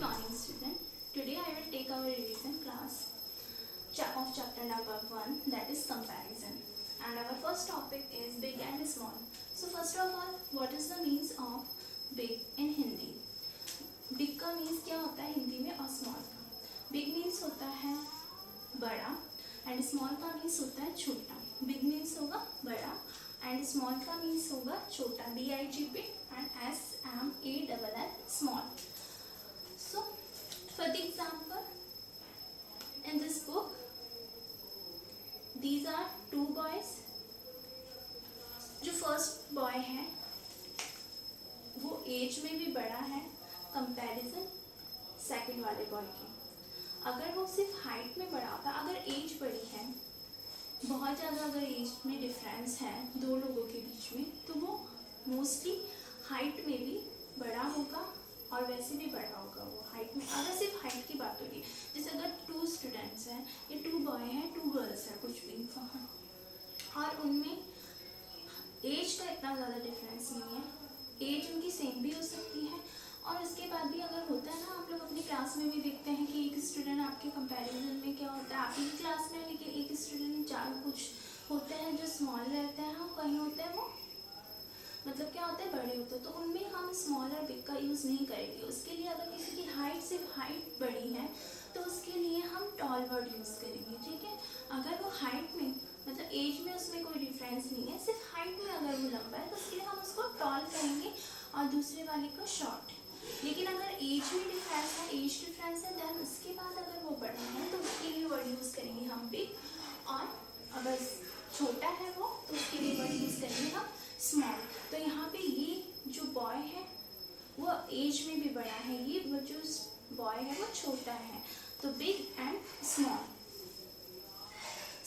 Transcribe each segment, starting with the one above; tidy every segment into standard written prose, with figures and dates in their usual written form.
morning student. Today I will take our revision class of chapter number 1, that is comparison. And our first topic is big and small. So first of all, what is the means of big in Hindi? Big का means क्या होता है हिंदी में और small का? Big means होता है बड़ा and small का means होता है छोटा. Big means होगा बड़ा and small का means होगा छोटा. BIGP and SMALL small. So for the example, in this book, these are two boys. जो फर्स्ट बॉय है वो एज में भी बड़ा है कंपैरिजन सेकंड वाले बॉय के. अगर वो सिर्फ हाइट में बड़ा होता, अगर एज बड़ी है, बहुत ज़्यादा अगर एज में डिफरेंस है दो लोगों के बीच में, तो वो मोस्टली हाइट में भी बड़ा होगा और वैसे भी बड़ा होगा वो हाइट में. अगर सिर्फ हाइट की बात होगी, जैसे अगर टू स्टूडेंट्स हैं या टू बॉय हैं टू गर्ल्स हैं कुछ भी, और उनमें एज का इतना ज़्यादा डिफरेंस नहीं है, एज उनकी सेम भी हो सकती है. और उसके बाद भी अगर होता है ना, आप लोग अपनी क्लास में भी देखते हैं कि एक स्टूडेंट आपके कंपैरिजन में क्या होता है, आपकी क्लास में, लेकिन एक स्टूडेंट कुछ होते हैं जो स्मॉल रहते हैं, हाँ कहीं होते हैं वो मतलब क्या होता है बड़े होते हैं, तो उनमें हम स्मॉल और बिग का यूज़ नहीं करेंगे. उसके लिए अगर किसी की हाइट सिर्फ हाइट बड़ी है तो उसके लिए हम टॉल वर्ड यूज़ करेंगे. ठीक है, अगर वो हाइट में मतलब एज में उसमें कोई डिफरेंस नहीं है, सिर्फ हाइट में अगर वो लंबा है तो उसके लिए हम उसको टॉल कहेंगे और दूसरे वाले को शॉर्ट. लेकिन अगर एज में डिफरेंस है देन उसके बाद अगर वो बड़ा है तो उसके लिए वर्ड यूज़ करेंगे हम बिग, और अगर छोटा है वो तो उसके लिए वर्ड यूज़ करेंगे हम स्मॉल. तो यहाँ पे ये जो बॉय है वो एज में भी बड़ा है, ये जो बॉय है वो छोटा है, तो big and small.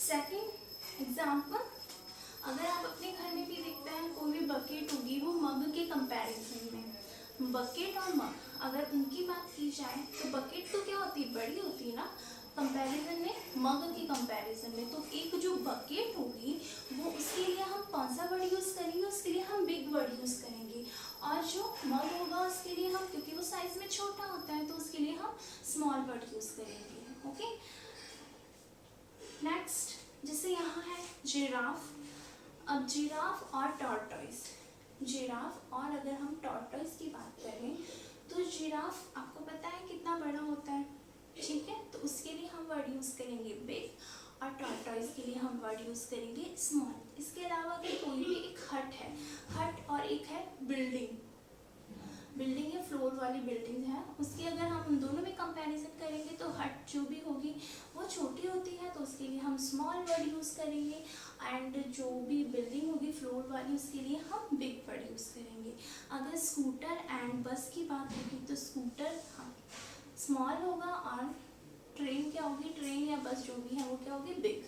Second example, अगर आप अपने घर में भी देखते हैं कोई भी बकेट होगी, वो मग के कंपैरिजन में, बकेट और मग अगर उनकी बात की जाए तो बकेट तो क्या होती है बड़ी होती है ना कंपैरिजन में, मग के कंपैरिजन में. तो एक जो बकेट होगी वो उसके लिए हम कौन सा वर्ड यूज़ करेंगे, उसके लिए हम बिग वर्ड यूज़ करेंगे. और जो मग होगा उसके लिए हम, क्योंकि वो साइज में छोटा होता है, तो उसके लिए हम स्मॉल वर्ड यूज़ करेंगे. ओके, नेक्स्ट जैसे यहाँ है जिराफ. अब जिराफ और टॉर्टॉइस, जिराफ और अगर हम टॉर्टॉइस की बात करें तो जिराफ आपको पता है कितना बड़ा होता है, ठीक है, तो उसके लिए हम वर्ड यूज़ करेंगे बिग और टॉर्टॉइस के लिए हम वर्ड यूज़ करेंगे स्मॉल. इसके अलावा अगर कोई भी एक हट है, हट और एक है बिल्डिंग या फ्लोर वाली बिल्डिंग है, उसकी अगर हम उन दोनों में कंपैरिजन करेंगे तो हट जो भी होगी वो छोटी होती है, तो उसके लिए हम स्मॉल वर्ड यूज़ करेंगे. एंड जो भी बिल्डिंग होगी फ्लोर वाली उसके लिए हम बिग वर्ड यूज़ करेंगे. अगर स्कूटर एंड बस की बात होगी तो स्कूटर स्मॉल होगा और ट्रेन क्या होगी, ट्रेन या बस जो भी है वो क्या होगी बिग.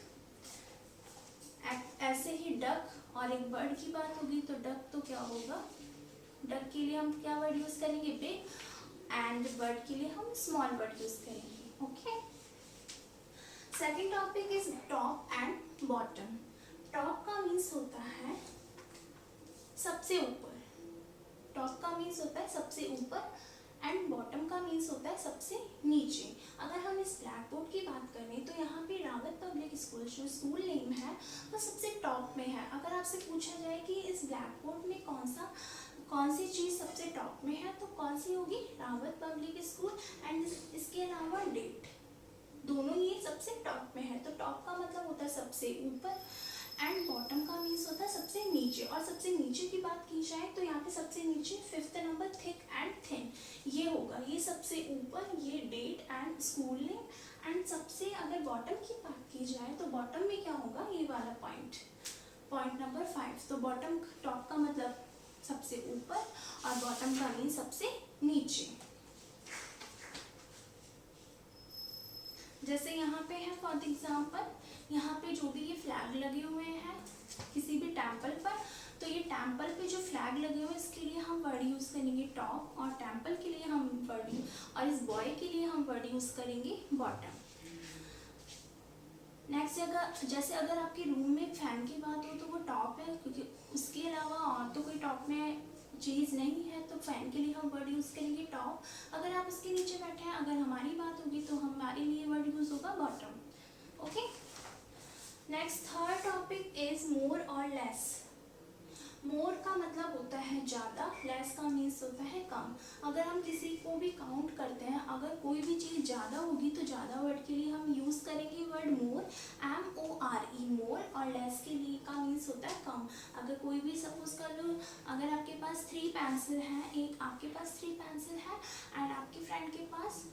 ऐसे ही डक और एक बर्ड की बात होगी तो डक तो क्या होगा, डक के लिए हम क्या वर्ड यूज़ करेंगे बिग, एंड बर्ड के लिए हम स्मॉल वर्ड यूज़ करेंगे. Okay, second topic is top and bottom. Top का मीन्स होता है सबसे ऊपर, टॉप का मीन्स होता है सबसे ऊपर एंड बॉटम का मीन्स होता है सबसे नीचे. अगर हम इस ब्लैक बोर्ड की बात करें तो यहाँ पे रावत पब्लिक स्कूल जो स्कूल नेम है वो सबसे टॉप में है. अगर आपसे पूछा जाए कि इस ब्लैक बोर्ड में कौन सी चीज़ सबसे टॉप में है तो कौन सी होगी, रावत पब्लिक स्कूल. एंड इसके अलावा डेट, दोनों ये सबसे टॉप में है. तो टॉप का मतलब होता है सबसे ऊपर एंड बॉटम का मीन्स होता है सबसे नीचे. और सबसे नीचे की बात की जाए तो यहाँ पे सबसे नीचे fifth number thick and thin ये होगा, ये सबसे ऊपर, ये date and school name. And सबसे अगर बॉटम की बात की जाए तो बॉटम में क्या होगा, ये वाला पॉइंट नंबर 5. तो बॉटम, टॉप का मतलब सबसे ऊपर और बॉटम का मीन सबसे नीचे. जैसे यहाँ पे है फॉर एग्जाम्पल, यहाँ पे जो भी ये फ्लैग लगे हुए हैं किसी भी टेम्पल पर, तो ये टेम्पल पे जो फ्लैग लगे हुए हैं इसके लिए हम वर्ड यूज़ करेंगे टॉप, और टेम्पल के लिए हम वर्ड, और इस बॉय के लिए हम वर्ड यूज़ करेंगे बॉटम. नेक्स्ट जैसे अगर आपके रूम में फैन की बात हो तो वो टॉप है, क्योंकि उसके अलावा और तो कोई टॉप में चीज़ नहीं है तो फैन के लिए हम वर्ड यूज़ करेंगे टॉप। अगर आप उसके नीचे बैठे हैं, अगर हमारी बात होगी तो हमारे लिए वर्ड यूज़ होगा bottom. Okay, next third topic is more और लेस। मोर का मतलब होता है ज़्यादा, लेस का मीन्स होता है कम। अगर हम किसी को भी काउंट करते हैं, अगर कोई भी चीज़ ज़्यादा होगी तो ज़्यादा वर्ड के लिए हम यूज़ करेंगे वर्ड मोर, MORE, मोर। और लेस के लिए का मीन्स होता है कम। अगर कोई भी सपोज कर लो, अगर आपके पास 3 पेंसिल हैं, एक आपके पास 3 पेंसिल है एंड आपके फ्रेंड के पास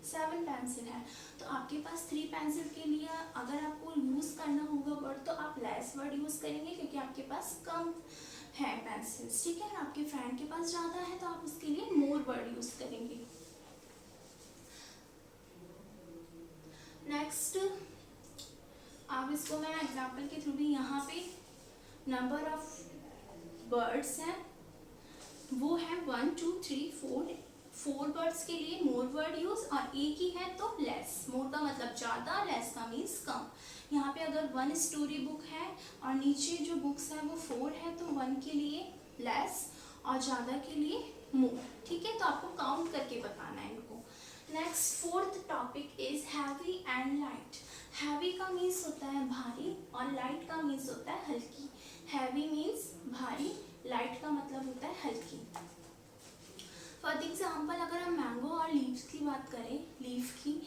7 पेंसिल है, तो आपके पास 3 पेंसिल के लिए अगर आपको यूज़ करना होगा वर्ड तो आप लेस वर्ड यूज़ करेंगे, क्योंकि आपके पास कम है पेंसिल्स, ठीक है। आपके फ्रेंड के पास ज़्यादा है तो आप उसके लिए मोर वर्ड यूज़ करेंगे। नेक्स्ट, आप इसको मैं एग्जांपल के थ्रू भी, यहाँ पे नंबर ऑफ बर्ड्स हैं वो है 1 2 3 4। 4 बर्ड्स के लिए मोर वर्ड यूज, और एक ही है तो लेस। मोर का मतलब ज़्यादा, लेस का मीन्स कम। यहाँ पे अगर 1 स्टोरी बुक है और नीचे जो बुक्स है वो 4 है तो 1 के लिए लेस और ज़्यादा के लिए मोर, ठीक है। तो आपको काउंट करके बताना है इनको। Next fourth topic is heavy and light. Heavy का मीन्स होता है भारी और लाइट का मीन्स होता है हल्की। हैवी मीन्स भारी, लाइट का मतलब होता है हल्की। फॉर एग्जाम्पल अगर हम मैंगो और लीव्स की बात करें, लीफ की,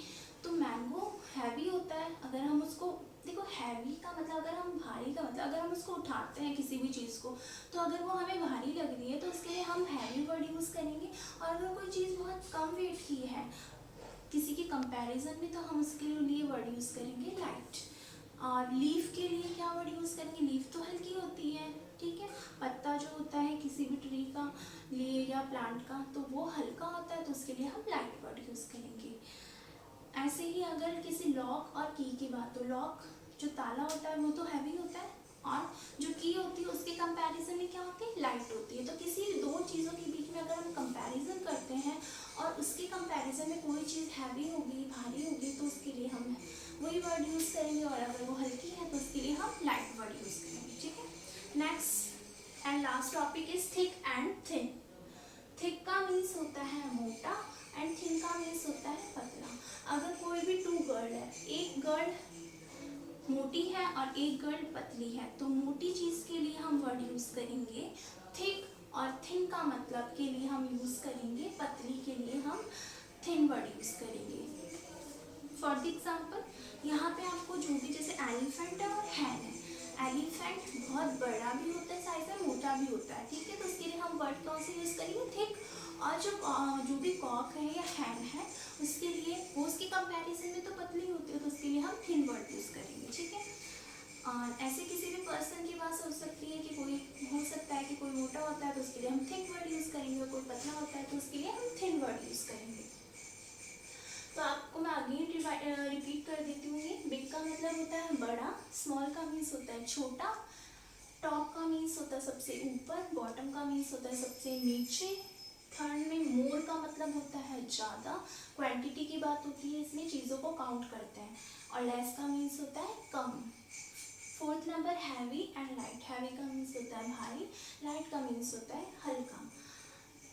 तो मैंगो हैवी होता है। अगर हम उसको, देखो हैवी का मतलब अगर हम भारी का मतलब अगर हम उसको उठाते हैं किसी भी चीज़ को, तो अगर वो हमें भारी लग रही है तो उसके लिए हम हैवी वर्ड यूज़ करेंगे। और अगर कोई चीज़ बहुत कम वेट की है किसी के कंपैरिजन में, तो हम उसके लिए वर्ड यूज़ करेंगे लाइट। और लीफ के लिए क्या वर्ड यूज़ करेंगे, लीफ तो हल्की होती है, ठीक है। पत्ता जो होता है किसी भी ट्री का लिए या प्लांट का, तो वो हल्का होता है तो उसके लिए हम लाइट वर्ड यूज़ करेंगे। ऐसे ही अगर किसी लॉक और की बात, तो लॉक जो ताला होता है वो तो हैवी होता है, और जो की होती है उसके कंपैरिजन में क्या होती है, लाइट होती है। तो किसी दो चीज़ों के बीच में अगर हम कंपैरिजन करते हैं और उसके कंपैरिजन में कोई चीज़ हैवी होगी, भारी होगी, तो उसके लिए हम वही वर्ड यूज़ करेंगे, और अगर वो हल्की है तो उसके लिए हम लाइट वर्ड यूज़ करेंगे, ठीक है। Next and last topic is thick and thin. Thick का मीन्स होता है मोटा एंड थिन का मीन्स होता है पतला। अगर कोई भी 2 गर्ल है, एक गर्ल मोटी है और एक गर्ल पतली है, तो मोटी चीज़ के लिए हम वर्ड यूज़ करेंगे थिक, और थिन का मतलब के लिए हम यूज़ करेंगे पतली, के लिए हम थिन वर्ड यूज़ करेंगे। फॉर एग्जाम्पल यहाँ पे आपको जो भी, जैसे एलिफेंट है और हैन है, एलिफेंट बहुत बड़ा भी होता है साइज में, मोटा भी होता है, ठीक है। तो उसके लिए हम वर्ड कौन से यूज़ करेंगे, थिक। और जो भी कॉक है या हैन है, उसके लिए वो उसके कंपैरिजन में तो पतली होती है, तो उसके लिए हम थिन वर्ड यूज़ करेंगे, ठीक है। और ऐसे किसी भी पर्सन की बात हो सकती है कि कोई हो सकता है कि कोई मोटा होता है तो उसके लिए हम थिक वर्ड यूज़ करेंगे, और कोई पतला होता है तो उसके लिए हम थिन वर्ड यूज़ करेंगे। तो आपको मैं अगेन रिपीट कर देती हूँ। ये बिग का मतलब होता है बड़ा, स्मॉल का मीन्स होता है छोटा, टॉप का मीन्स होता है सबसे ऊपर, बॉटम का मीन्स होता है सबसे नीचे, थर्ड में मोर का मतलब होता है ज़्यादा, क्वांटिटी की बात होती है, इसमें चीज़ों को काउंट करते हैं, और लेस का मीन्स होता है कम। Fourth number heavy and light. Heavy का मीन्स होता है भारी, लाइट का मीन्स होता है हल्का,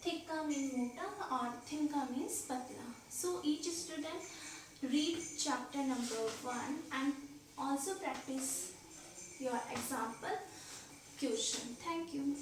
थिक का मीन मोटा, और थिन का मीन्स पतला। So each student read chapter number 1 and also practice your example question. Thank you.